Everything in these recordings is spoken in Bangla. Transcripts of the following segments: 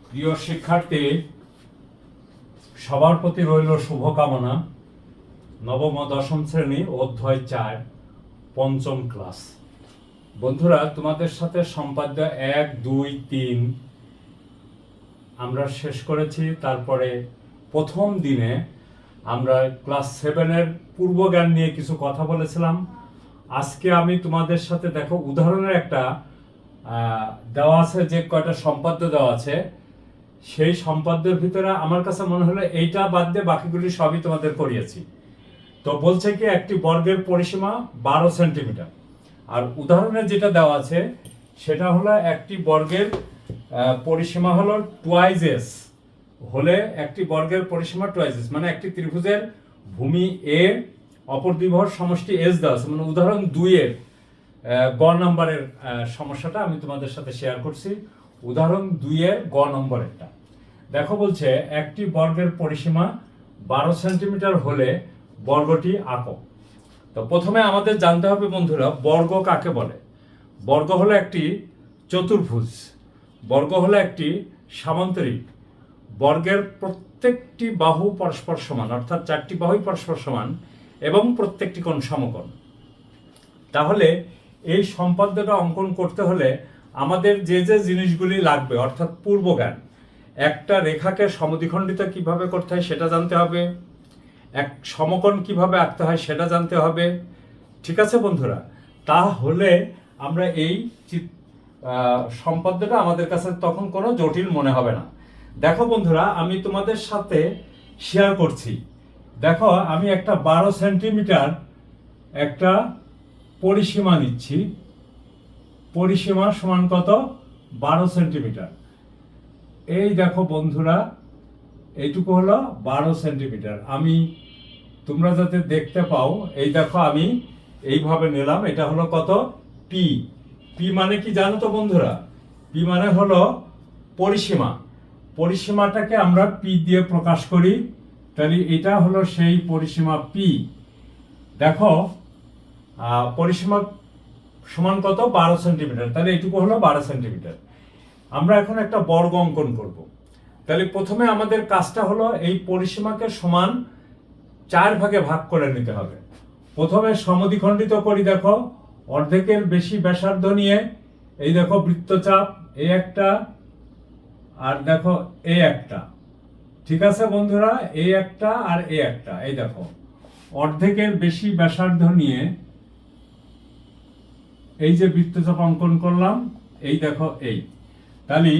প্রিয় শিক্ষার্থী, সবার প্রতি রইল শুভকামনা। নবম ও দশম শ্রেণী অধ্যায় 4 পঞ্চম ক্লাস। বন্ধুরা, তোমাদের সাথে সম্পাদ্য 1, 2, 3 আমরা শেষ করেছি। তারপরে প্রথম দিনে আমরা ক্লাস 7-এর পূর্বজ্ঞান নিয়ে কিছু কথা বলেছিলাম। আজকে আমি তোমাদের সাথে দেখো উদাহরণের একটা দেওয়া আছে, যে কয়টা সম্পাদ্য দেওয়া আছে সেই সম্পাদ্যের ভিতরে আমার কাছে মনে হলো এইটা বাদ দিয়ে বাকিগুলি সবই তোমাদের করিয়েছি। তো বলছে কি, একটি বর্গের পরিসীমা 12 সেন্টিমিটার। আর উদাহরণে যেটা দেওয়া আছে সেটা হলো একটি বর্গের পরিসীমা হলো টুয়াইজেস হলে একটি বর্গের পরিসীমা টুয়াইজেস, মানে একটি ত্রিভুজের ভূমি এ অপর দ্বিবাহুর সমষ্টি এস দেওয়া আছে। মানে উদাহরণ 2-এর গ নম্বরের সমস্যাটা আমি তোমাদের সাথে শেয়ার করছি। উদাহরণ 2-এর গ নম্বরেরটা দেখো, বলছে একটি বর্গের পরিসীমা 12 সেন্টিমিটার হলে বর্গটি আঁকো। তো প্রথমে আমাদের জানতে হবে বন্ধুরা, বর্গ কাকে বলে। বর্গ হলো একটি চতুর্ভুজ, বর্গ হলো একটি সামান্তরিক। বর্গের প্রত্যেকটি বাহু পরস্পর সমান, অর্থাৎ 4টি বাহুই পরস্পর সমান এবং প্রত্যেকটি কোণ সমকোণ। তাহলে এই সম্পাদ্যটা অঙ্কন করতে হলে আমাদের যে যে জিনিসগুলি লাগবে, অর্থাৎ পূর্বজ্ঞান, একটা রেখাকে সমদ্বিখণ্ডিত কিভাবে করতে হয় সেটা জানতে হবে, এক সমকোণ কিভাবে আঁকতে হয় সেটা জানতে হবে। ঠিক আছে বন্ধুরা, তাহলে আমরা এই সম্পাদ্যটা আমাদের কাছে তখন কোনো জটিল মনে হবে না। দেখো বন্ধুরা, আমি তোমাদের সাথে শেয়ার করছি। দেখো, আমি একটা 12 সেন্টিমিটার একটা পরিসীমা নিচ্ছি। পরিসীমা সমান কত? 12 সেন্টিমিটার। এই দেখো বন্ধুরা, এইটুকু হলো 12 সেন্টিমিটার। আমি তোমরা যাতে দেখতে পাও, এই দেখো আমি এইভাবে নিলাম। এটা হলো কত? পি। পি মানে কি জানো তো বন্ধুরা? পি মানে হলো পরিসীমা। পরিসীমাটাকে আমরা পি দিয়ে প্রকাশ করি। তাহলে এটা হলো সেই পরিসীমা পি। দেখো, পরিসীমা সমান কত? 12 সেন্টিমিটার। তাহলে এইটুকু হলো 12 সেন্টিমিটার। আমরা এখন একটা বর্গ অঙ্কন করব। তাহলে প্রথমে আমাদের কাজটা হলো এই পরিসীমাকে সমান 4 ভাগে ভাগ করে নিতে হবে। প্রথমে সমদ্বিখণ্ডিত করি। দেখো, অর্ধেকের বেশি ব্যাসার্ধ নিয়ে এই দেখো বৃত্তচাপ এই একটা, আর দেখো এই একটা। ঠিক আছে বন্ধুরা, এই একটা আর এই একটা। এই দেখো, অর্ধেকের বেশি ব্যাসার্ধ নিয়ে এই যে বৃত্তচাপ অঙ্কন করলাম, এই দেখো এই। তাহলে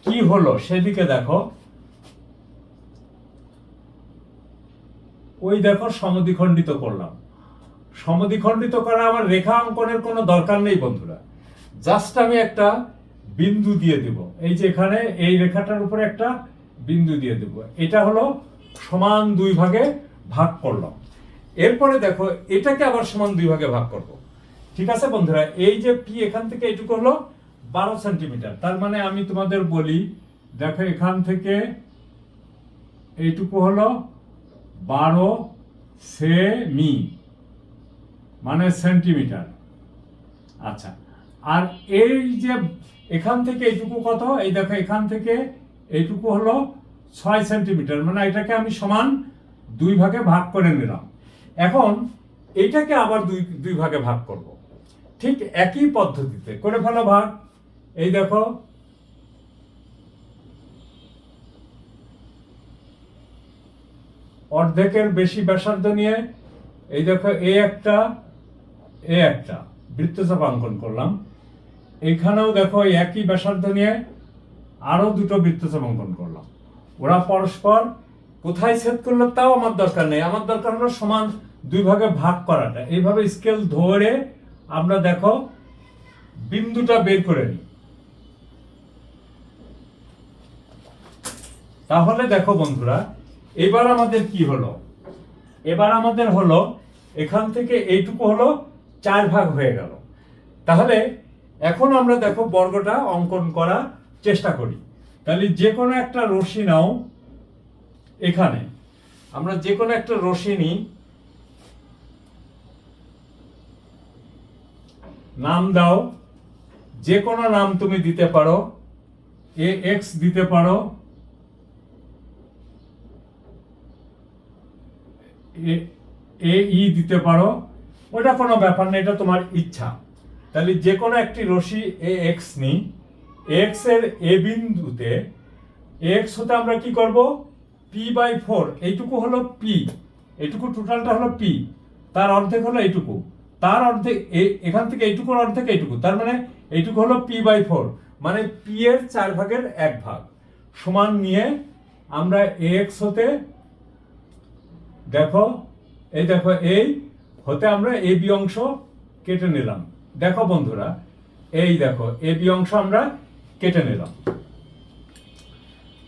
কি হলো সেদিকে দেখো, ওই দেখো সমদ্বিখণ্ডিত করলাম। সমদ্বিখণ্ডিত করা আমার রেখা অঙ্কনের কোনো দরকার নেই বন্ধুরা। জাস্ট আমি একটা বিন্দু দিয়ে দেব। এই যে এখানে এই রেখাটার উপরে একটা বিন্দু দিয়ে দেব। এটা হলো সমান 2 ভাগে ভাগ করলাম। এরপরে দেখো, এটাকে আবার সমান 2 ভাগে ভাগ করব। ঠিক আছে বন্ধুরা, এই যে পি এখান থেকে এইটুকু হলো 12 সেন্টিমিটার। তার মানে আমি তোমাদের বলি, দেখো এখান থেকে এইটুকু হলো 12 সেমি, মানে সেন্টিমিটার। আচ্ছা, আর এই যে এখান থেকে এইটুকু কত? এই দেখো এখান থেকে এইটুকু হলো 6 সেন্টিমিটার। মানে এটাকে আমি সমান 2 ভাগে ভাগ করে নিলাম। এখন এইটাকে আবার দুই ভাগে ভাগ করব। ঠিক একই পদ্ধতিতে করে ফেলো ভাগ। এই দেখো, অর্ধেকের বেশি ব্যাসার্ধ নিয়ে এই দেখো এ একটা বৃত্তচাপ অঙ্কন করলাম। এখানেও দেখো একই ব্যাসার্ধ নিয়ে আরো দুটো বৃত্তচাপ অঙ্কন করলাম। ওরা পরস্পর কোথায় ছেদ করলো তাও আমার দরকার নেই। আমার দরকার হলো সমান 2 ভাগে ভাগ করাটা। এইভাবে স্কেল ধরে আমরা দেখো বিন্দুটা বের করে নিই। তাহলে দেখো বন্ধুরা, এবার আমাদের কি হলো? এবার আমাদের হলো এখান থেকে এইটুকু হলো 4 ভাগ হয়ে গেল। তাহলে এখন আমরা দেখো বর্গটা অঙ্কন করার চেষ্টা করি। তাহলে যে কোনো একটা রশ্মি নাও। এখানে আমরা যে কোনো একটা রশ্মি নিই, নাম দাও, যে কোনো নাম তুমি দিতে পারো। এ এক্স দিতে পারো, এ ই দিতে পারো, ওটা কোনো ব্যাপার না, এটা তোমার ইচ্ছা। তাহলে যে কোনো একটি রশ্মি এ এক্স নিই, এক্স এর এ বিন্দুতে এক্স হতে আমরা কি করব, p/4, এইটুকু হলো পি, এইটুকু টোটালটা হলো পি, তার অর্ধেক হলো এইটুকু, তার অর্ধেক এখান থেকে এইটুকুর অর্ধেক এইটুকু, তার মানে এইটুকু হলো p/4, মানে পি এর 4/1 সমান নিয়ে আমরা এক্স হতে দেখো, এই দেখো এই হতে আমরা এ বি অংশ কেটে নিলাম। দেখো বন্ধুরা, এই দেখো এ বি অংশ আমরা কেটে নিলাম।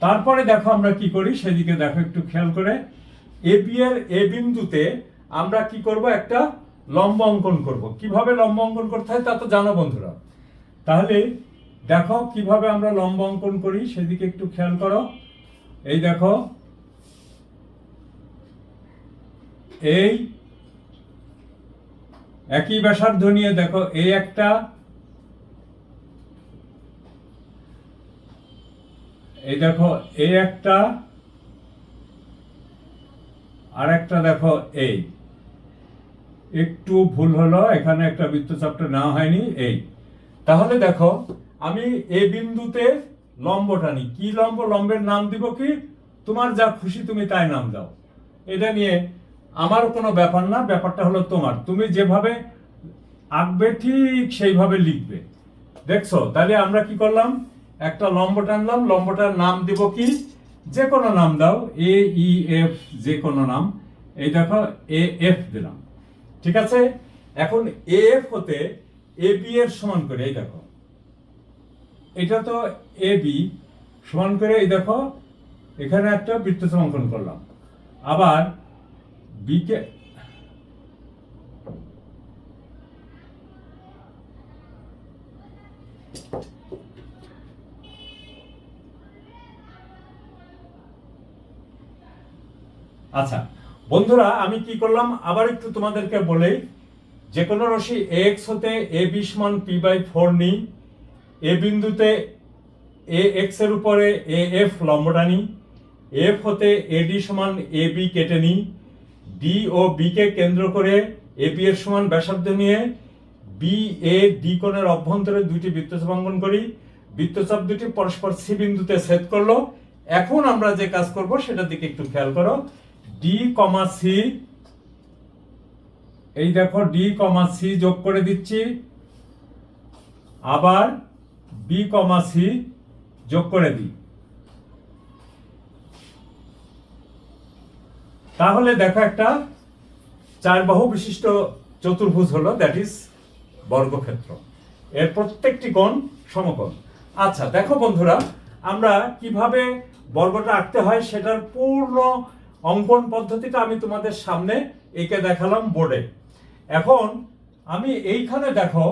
তারপরে দেখো আমরা কি করি সেদিকে দেখো একটু খেয়াল করে, এ বি এর এ বিন্দুতে আমরা কি করব, একটা লম্ব অঙ্কন করব। কিভাবে লম্ব অঙ্কন করতে হয় তা তো জানো বন্ধুরা। তাহলে দেখো কিভাবে আমরা লম্ব অঙ্কন করি সেদিকে একটু খেয়াল করো। এই দেখো, এই একই ব্যাসার্ধ নিয়ে দেখো এই একটা, এই দেখো এই একটা, আর একটা দেখো এই, একটু ভুল হলো, এখানে একটা বৃত্তচাপটা নেওয়া হয়নি এই। তাহলে দেখো আমি এই বিন্দুতে লম্ব টানি, কি লম্ব, লম্বের নাম দিব কি, তোমার যা খুশি তুমি তাই নাম দাও, এটা নিয়ে আমার কোনো ব্যাপার না, ব্যাপারটা হলো তোমার, তুমি যেভাবে আঁকবে ঠিক সেইভাবে লিখবে। দেখছো, তাহলে আমরা কি করলাম, একটা লম্ব টানলাম, লম্বটার নাম দিব কি, যে কোনো নাম দাও, এ ই এফ, যে কোনো নাম, এই দেখো এ এফ দিলাম, ঠিক আছে। এখন এ এফ হতে এ বি এর সমান করে, এই দেখো এটা তো এ বি, সমান করে এই দেখো এখানে একটা বৃত্তচাপ অঙ্কন করলাম, আবার বি কে, আচ্ছা বন্ধুরা আমি কি করলাম আবার একটু তোমাদেরকে বলে, যে কোনো রশ্মি এক্স হতে এ বি সমান p/4 নিই, এ বিন্দুতে এ এক্স এর উপরে এ এফ লম্ব টানি, এফ হতে এডি সমান এ বি কেটে নিই, ডি ও বি কে কেন্দ্র করে এ বি এর সমান ব্যাসার্ধ নিয়ে বি এ ডি কোণের অভ্যন্তরে দুইটি বৃত্তচাপ অঙ্কন করি, বৃত্তচাপ দুটি পরস্পর সি বিন্দুতে ছেদ করলো। এখন আমরা যে কাজ করব সেটার দিকে একটু খেয়াল করো, ডি কমা সি, এই দেখো ডি কমা সি যোগ করে দিচ্ছি, আবার বি কমা সি যোগ করে দিই, তাহলে দেখো একটা চার বাহু বিশিষ্ট চতুর্ভুজ হলো, দ্যাট ইজ বর্গক্ষেত্র, এর প্রত্যেকটি কোণ সমকোণ। আচ্ছা দেখো বন্ধুরা, আমরা কিভাবে বর্গটা আঁকতে হয় সেটার পূর্ণ অঙ্কন পদ্ধতিটা আমি তোমাদের সামনে এঁকে দেখালাম বোর্ডে। এখন আমি এইখানে দেখো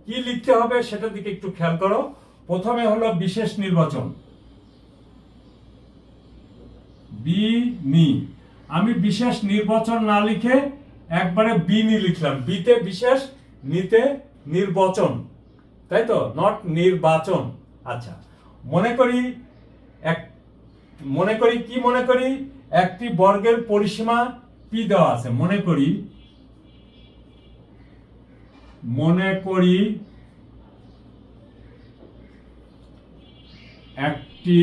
কি লিখতে হবে সেটার দিকে একটু খেয়াল করো। প্রথমে হলো বিশেষ নির্বাচন, বি নি, আমি বিশেষ নির্বাচন না লিখে একবারে বি নি লিখলাম, বিতে বিশেষ, নিতে নির্বাচন, তাই তো, নট নির্বাচন। আচ্ছা মনে করি কি মনে করি, একটি বর্গের পরিসীমা পি দেওয়া আছে, মনে করি একটি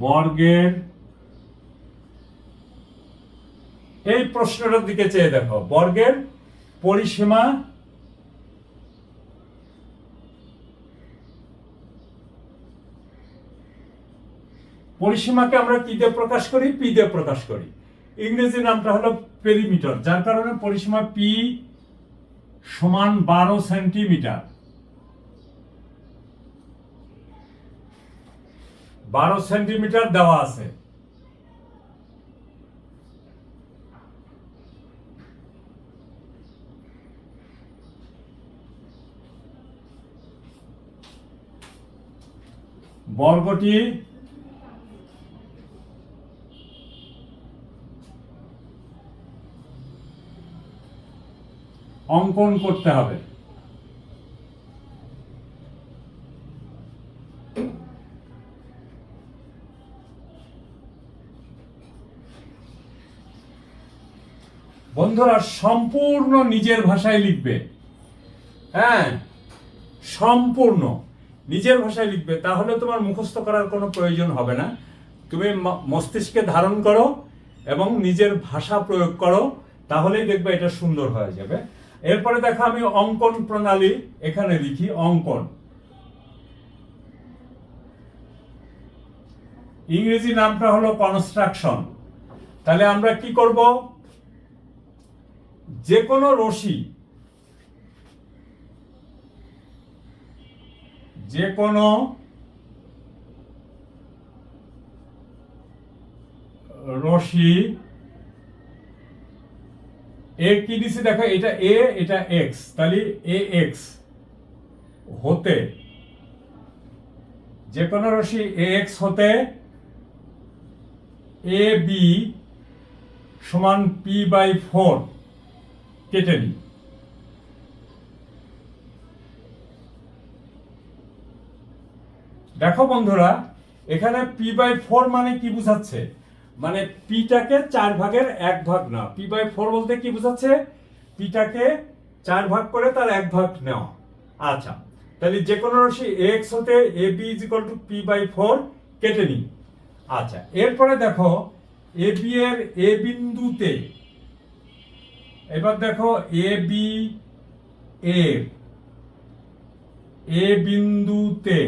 বর্গের, এই প্রশ্নটার দিকে চেয়ে দেখো, বর্গের পরিসীমা পরিসীমাকে আমরা কি দিয়ে প্রকাশ করি, পি দিয়ে প্রকাশ করি, ইংরেজি নামটা হলো পেরিমিটার, যার কারণে পরিসীমা পি সমান 12 সেন্টিমিটার, 12 সেন্টিমিটার দেওয়া আছে। বর্গটি অঙ্কন করতে হবে। বন্ধুরা সম্পূর্ণ নিজের ভাষায় লিখবে। হ্যাঁ, সম্পূর্ণ নিজের ভাষায় লিখবে, তাহলে তোমার মুখস্থ করার কোনো প্রয়োজন হবে না। তুমি মস্তিষ্কে ধারণ করো এবং নিজের ভাষা প্রয়োগ করো, তাহলেই দেখবে এটা সুন্দর হয়ে যাবে। এরপরে দেখো আমি অঙ্কন প্রণালী এখানে লিখি। অঙ্কন, ইংরেজি নামটা হলো কনস্ট্রাকশন। তাহলে আমরা কি করব, যে কোনো রশি, যে কোনো রশি এ কি দিছি দেখো, এটা এ এটা এক্স, তাহলে এ এক্স হতে, যে কোনো রশি এ এক্স হতে এ বি সমান p/4 কেটে নিই। দেখো বন্ধুরা, এখানে p/4 মানে কি বুঝাচ্ছে, মানে পিটাকে 4 ভাগের 1 ভাগ না। p/4 বলতে কি বুঝাচ্ছে, পিটাকে 4 ভাগ করে তার 1 ভাগ নেওয়া। আচ্ছা, তাহলে যে কোনো রশি x হতে ab p/4 কেটে নিই। আচ্ছা, এরপরে দেখো ab এর a বিন্দুতে, এবার দেখো ab এর a বিন্দুতে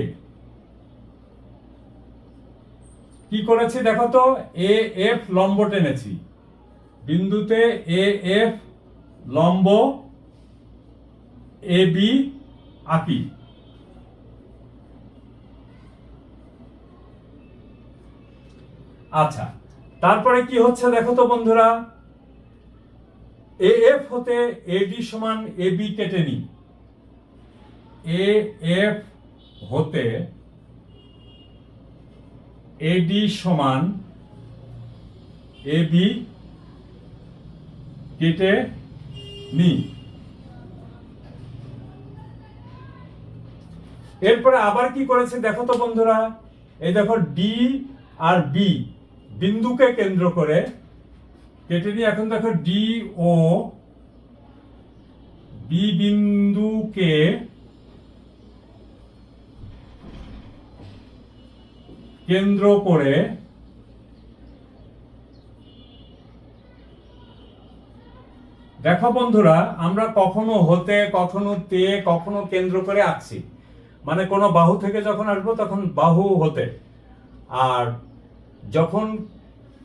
কি করেছি দেখো তো, এ এফ লম্ব টেনেছি, বিন্দুতে এ এফ লম্ব এ বি আঁকি। আচ্ছা, তারপরে কি হচ্ছে দেখো তো বন্ধুরা, এ এফ হতে এডি সমান এ বি কেটে নি। এ এফ হতে এডি সমান এ বি কেটে নি। এরপরে আবার কি করেছে দেখো তো বন্ধুরা, এই দেখো ডি আর বি বিন্দুকে কেন্দ্র করে কেটে নি। এখন দেখো ডি ও বি বিন্দুকে কেন্দ্র করে দেখো বন্ধুরা, আমরা কখনো হতে, কখনো তে, কখনো কেন্দ্র করে আঁকছি। মানে কোনো বাহু থেকে যখন আসবো তখন বাহু হতে, আর যখন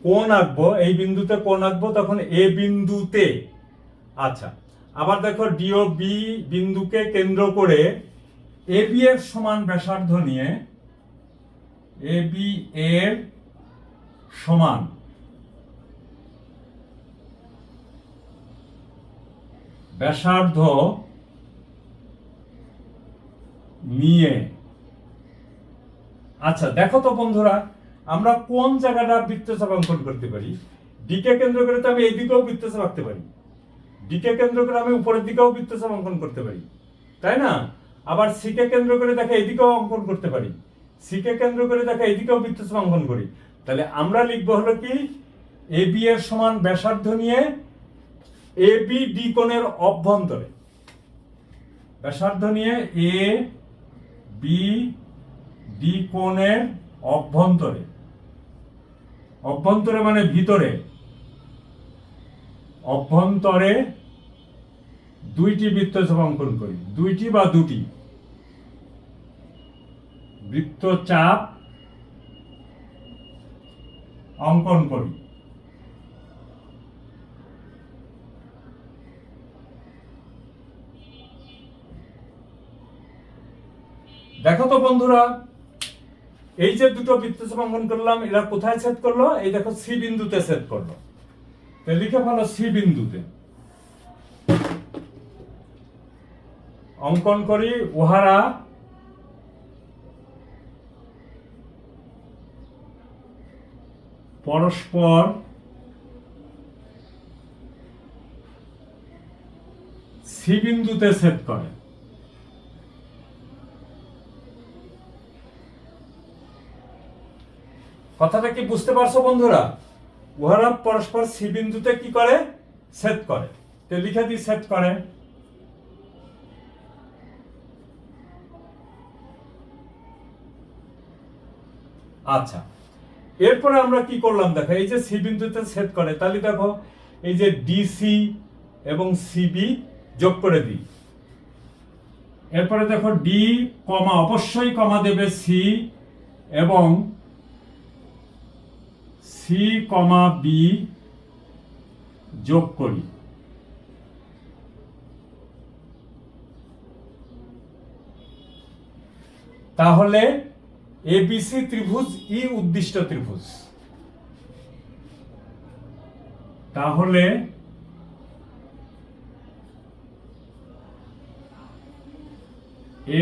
কোণ আঁকবো, এই বিন্দুতে কোণ আঁকবো তখন এ বিন্দুতে। আচ্ছা, আবার দেখো ডিও বি বিন্দুকে কেন্দ্র করে এ বি এর সমান ব্যাসার্ধ নিয়ে, এ বি এর সমান ব্যাসার্ধ নিয়ে। আচ্ছা, দেখো তো বন্ধুরা, আমরা কোন জায়গাটা বৃত্তচাপ অঙ্কন করতে পারি। ডিকে কেন্দ্র করে তো আমি এই দিকেও বৃত্তচাপ আঁকতে পারি, ডিকে কেন্দ্র করে আমি উপরের দিকেও বৃত্তচাপ অঙ্কন করতে পারি, তাই না? আবার সিকে কেন্দ্র করে দেখে এইদিকেও অঙ্কন করতে পারি, সিকে কেন্দ্র করে দেখে এইদিকেও বৃত্তচাপ অঙ্কন করি। তাহলে আমরা লিখবো হলো কি, এ বি এর সমান ব্যাসার্ধ নিয়ে এ বি ডি কোণের অভ্যন্তরে, ব্যাসার্ধ নিয়ে এ বি ডি কোণের অভ্যন্তরে, অভ্যন্তরে মানে ভিতরে, অভ্যন্তরে দুইটি বৃত্তচাপ অঙ্কন করি, দুইটি বা দুটি বৃত্তচাপ অঙ্কন করি। দেখো তো বন্ধুরা, এই যে দুটো বৃত্তচাপ অঙ্কন করলাম, এরা কোথায় ছেদ করলো, এই দেখো সি বিন্দুতে ছেদ করলো। তো লিখে ফেলো সি বিন্দুতে অঙ্কন করি। উহারা পরস্পর সি বিন্দুতে ছেদ করে। কথাটা কি বুঝতে পারছো বন্ধুরা? উহারা পরস্পর সি বিন্দুতে কি করে, ছেদ করে। তো লিখে দিই ছেদ করে। আচ্ছা, এরপরে আমরা কি করলাম দেখো, এই যে সি বিন্দুতে ছেদ করে, তাহলে দেখো এই যে ডিসি এবং সিবি যোগ করে দিই। এরপরে দেখো ডি কমা, অবশ্যই কমা দেবে সি, এবং সি কমা বি যোগ করি। তাহলে এবিসি ত্রিভুজ ই উদ্দিষ্ট ত্রিভুজ। তাহলে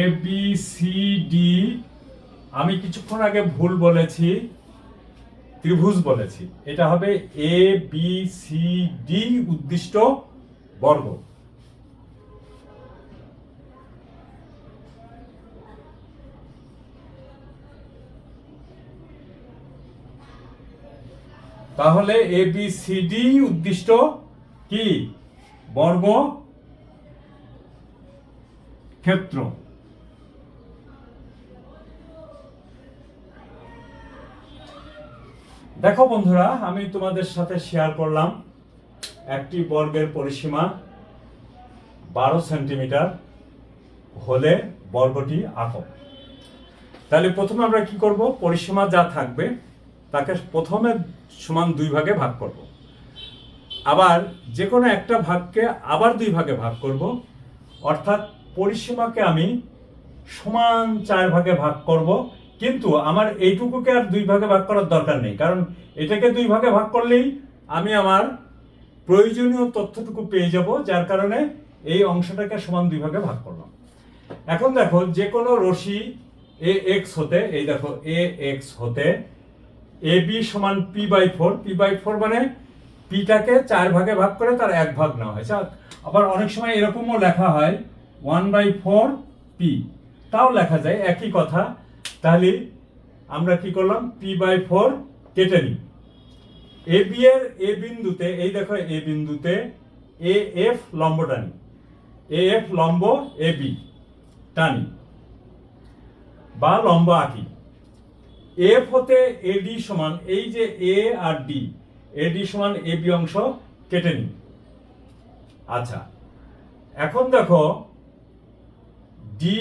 এবিসিডি, আমি কিছুক্ষণ আগে ভুল বলেছি, ত্রিভুজ বলেছি, এটা হবে এ বি সি ডি উদ্দিষ্ট বর্গ। তাহলে এ বি সি ডি উদ্দিষ্ট কি বর্গ ক্ষেত্র। দেখো বন্ধুরা, আমি তোমাদের সাথে শেয়ার করলাম একটি বর্গের পরিসীমা 12 সেন্টিমিটার হলে বর্গটি আঁকো। তাহলে প্রথমে আমরা কি করব, পরিসীমা যা থাকবে তাকে প্রথমে সমান 2 ভাগে ভাগ করব, আবার যে কোনো একটা ভাগকে আবার 2 ভাগে ভাগ করব, অর্থাৎ পরিসীমাকে আমি সমান 4 ভাগে ভাগ করব। কিন্তু আমার এইটুকুকে আর 2 ভাগে ভাগ করার দরকার নেই, কারণ এটাকে 2 ভাগে ভাগ করলেই আমি আমার প্রয়োজনীয় তথ্যটুকু পেয়ে যাব, যার কারণে এই অংশটাকে সমান 2 ভাগে ভাগ করলাম। এখন দেখো, যে কোনো রশ্মি এ এক্স হতে, এই দেখো এ এক্স হতে এ বি সমান p/4, p/4 মানে পিটাকে 4 ভাগে ভাগ করে তার 1 ভাগ নেওয়া হয়েছে। আবার অনেক সময় এরকমও লেখা হয় 1/4 p, তাও লেখা যায়, একই কথা। তাহলে আমরা কি করলাম, p/4 কেটে নিই। এ বি এর এ বিন্দুতে, এই দেখো এ বিন্দুতে এ এফ লম্ব টানি, এ এফ লম্ব এ বি টানি বা লম্ব আঁকি। এফ হতে এডি সমান, এই যে এ আর ডি, এডি সমান এ বি অংশ কেটে নিই। আচ্ছা, এখন দেখো ডি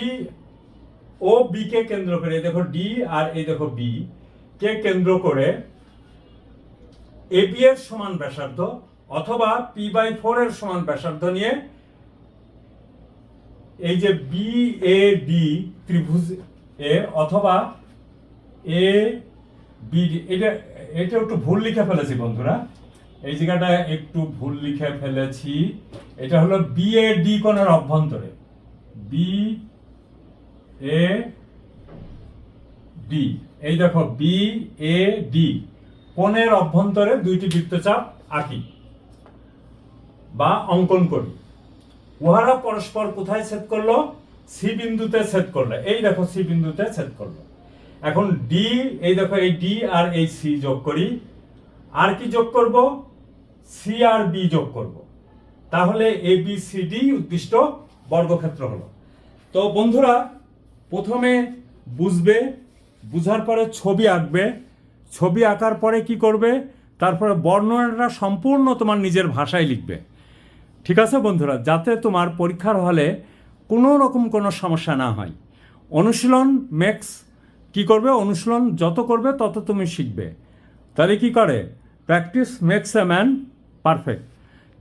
ও বি কে কেন্দ্র করে, দেখো ডি আর এই দেখো বি কে কেন্দ্র করে এ বি এর সমান ব্যাসার্ধ অথবা p/4 এর সমান ব্যাসার্ধ নিয়ে এই যে বি এ ডি ত্রিভুজ এ অথবা এ বি ডি, এটা একটু ভুল লিখে ফেলেছি বন্ধুরা, এই জায়গাটা একটু ভুল লিখে ফেলেছি। এটা হলো বি এ ডি কোণের অভ্যন্তরে, বি এ ডি, এই দেখো বি এ ডি কোণের অভ্যন্তরে 2টি বৃত্তচাপ আঁকি বা অঙ্কন করি। উহারা পরস্পর কোথায় ছেদ করলো, সি বিন্দুতে ছেদ করলো, এই দেখো সি বিন্দুতে ছেদ করলো। এখন ডি, এই দেখো এই ডি আর এই সি যোগ করি, আর কি যোগ করব, সি আর বি যোগ করব। তাহলে এ বি সি ডি উদ্দিষ্ট বর্গক্ষেত্র হলো। তো বন্ধুরা, প্রথমে বুঝবে, বুঝার পরে ছবি আঁকবে, ছবি আঁকার পরে কি করবে, তারপরে বর্ণনাটা সম্পূর্ণ তোমার নিজের ভাষায় লিখবে। ঠিক আছে বন্ধুরা, যাতে তোমার পরীক্ষার হলে কোনো রকম কোনো সমস্যা না হয়। অনুশীলন মেক্স, কি করবে, অনুশীলন যত করবে তত তুমি শিখবে। তাহলে কি করে, practice makes a man perfect.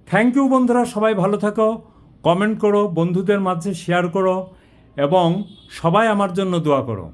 Thank you বন্ধুরা, সবাই ভালো থাকো, কমেন্ট করো, বন্ধুদের মাঝে শেয়ার করো এবং সবাই আমার জন্য দোয়া করো।